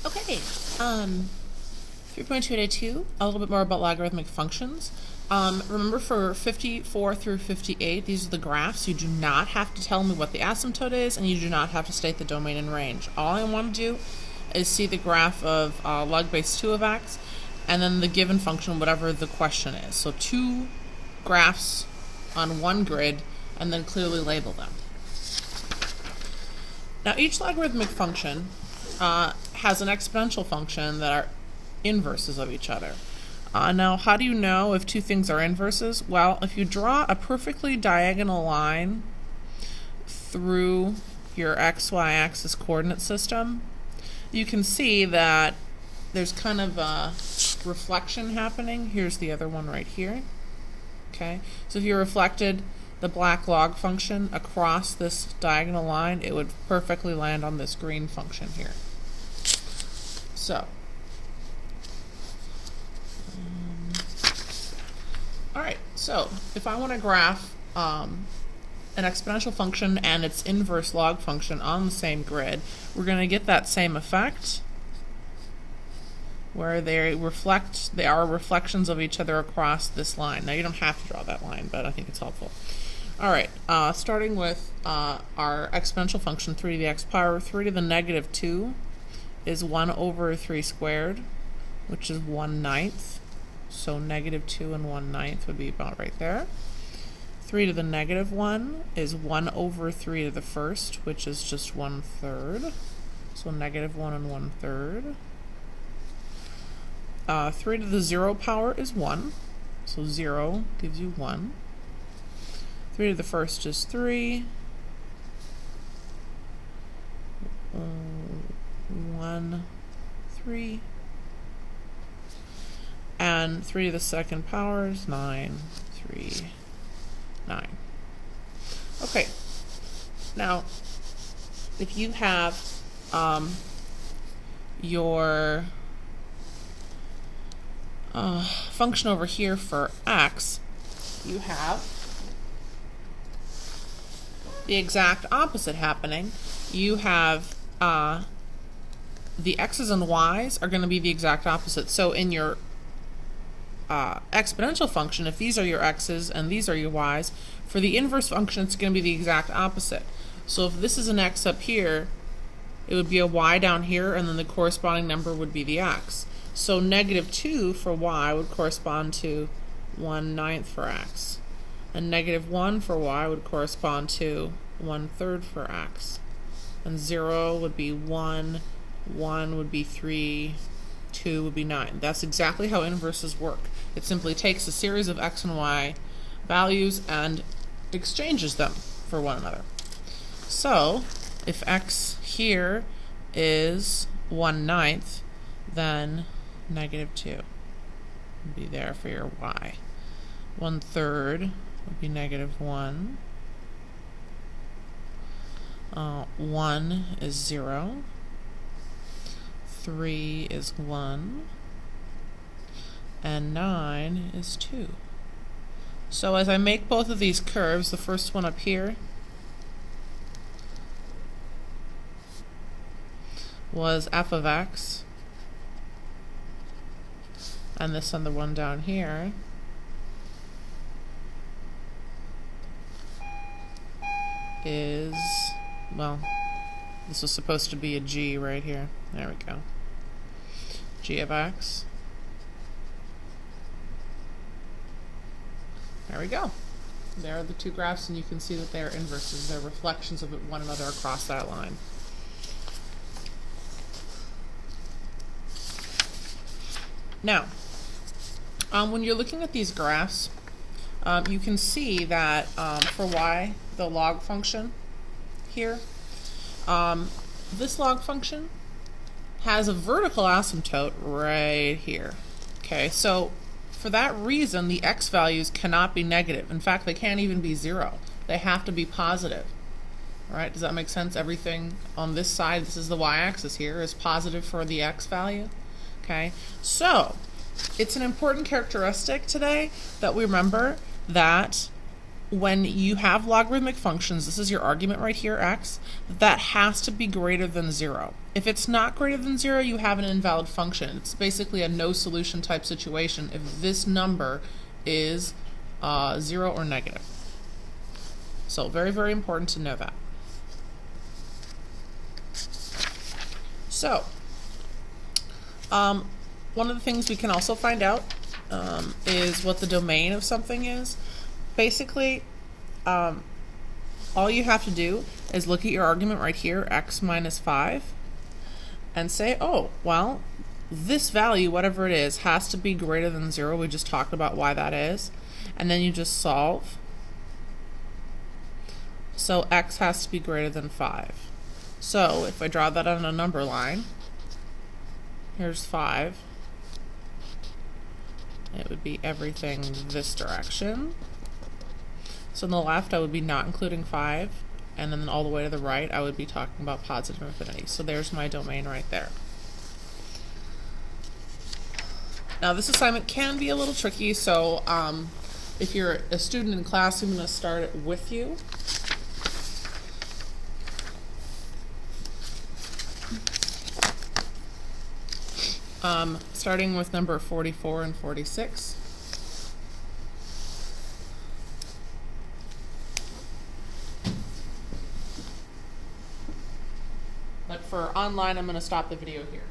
Okay, 3.282, a little bit more about logarithmic functions. Remember for 54 through 58, these are the graphs. You do not have to tell me what the asymptote is, and you do not have to state the domain and range. All I want to do is see the graph of log base 2 of x, and then the given function, whatever the question is. So two graphs on one grid, and then clearly label them. Now each logarithmic function has an exponential function that are inverses of each other. Now, how do you know if two things are inverses? Well, if you draw a perfectly diagonal line through your xy axis coordinate system, you can see that there's kind of a reflection happening. Here's the other one right here. Okay, so if you reflected the black log function across this diagonal line, it would perfectly land on this green function here. So, all right, so if I want to graph an exponential function and its inverse log function on the same grid, we're going to get that same effect where they are reflections of each other across this line. Now you don't have to draw that line, but I think it's helpful. All right, starting with our exponential function 3 to the x power 3 to the negative 2 is 1 over 3 squared, which is 1/9. So negative 2 and 1/9 would be about right there. 3 to the negative 1 is 1 over 3 to the first, which is just 1/3. So negative 1 and 1/3. 3 to the 0 power is 1. So 0 gives you 1. 3 to the first is 3. 1, 3. And 3 to the second power is 9, 3, 9. Okay, now if you have your function over here for x, you have the exact opposite happening. You have the x's and y's are going to be the exact opposite. So in your exponential function, if these are your x's and these are your y's, for the inverse function it's going to be the exact opposite. So if this is an x up here, it would be a y down here, and then the corresponding number would be the x. So negative 2 for y would correspond to 1/9 for x, and negative 1 for y would correspond to 1/3 for x, and 0 would be 1, 1 would be 3, 2 would be 9. That's exactly how inverses work. It simply takes a series of x and y values and exchanges them for one another. So if x here is 1/9, then negative 2 would be there for your y. 1/3 would be negative 1. 1 is 0. 3 is 1. And 9 is 2. So as I make both of these curves, the first one up here was f of x, and this other one down here is, well, this was supposed to be a g right here. There we go. G of x. There we go. There are the two graphs, and you can see that they are inverses. They're reflections of one another across that line. Now, when you're looking at these graphs, you can see that for y, the log function here, this log function has a vertical asymptote right here. Okay, so for that reason, the x values cannot be negative. In fact, they can't even be 0. They have to be positive. All right, does that make sense? Everything on this side, this is the y-axis here, is positive for the x value. Okay, so it's an important characteristic today that we remember that when you have logarithmic functions, this is your argument right here, x, that has to be greater than 0. If it's not greater than 0, you have an invalid function. It's basically a no solution type situation if this number is 0 or negative. So very, very important to know that. So, one of the things we can also find out is what the domain of something is. Basically, all you have to do is look at your argument right here, x minus 5, and say, oh, well, this value, whatever it is, has to be greater than 0. We just talked about why that is. And then you just solve. So x has to be greater than 5. So if I draw that on a number line, here's 5. It would be everything this direction. So on the left, I would be not including 5, and then all the way to the right, I would be talking about positive infinity. So there's my domain right there. Now this assignment can be a little tricky, so if you're a student in class, I'm going to start it with you. Starting with number 44 and 46. But for online, I'm going to stop the video here.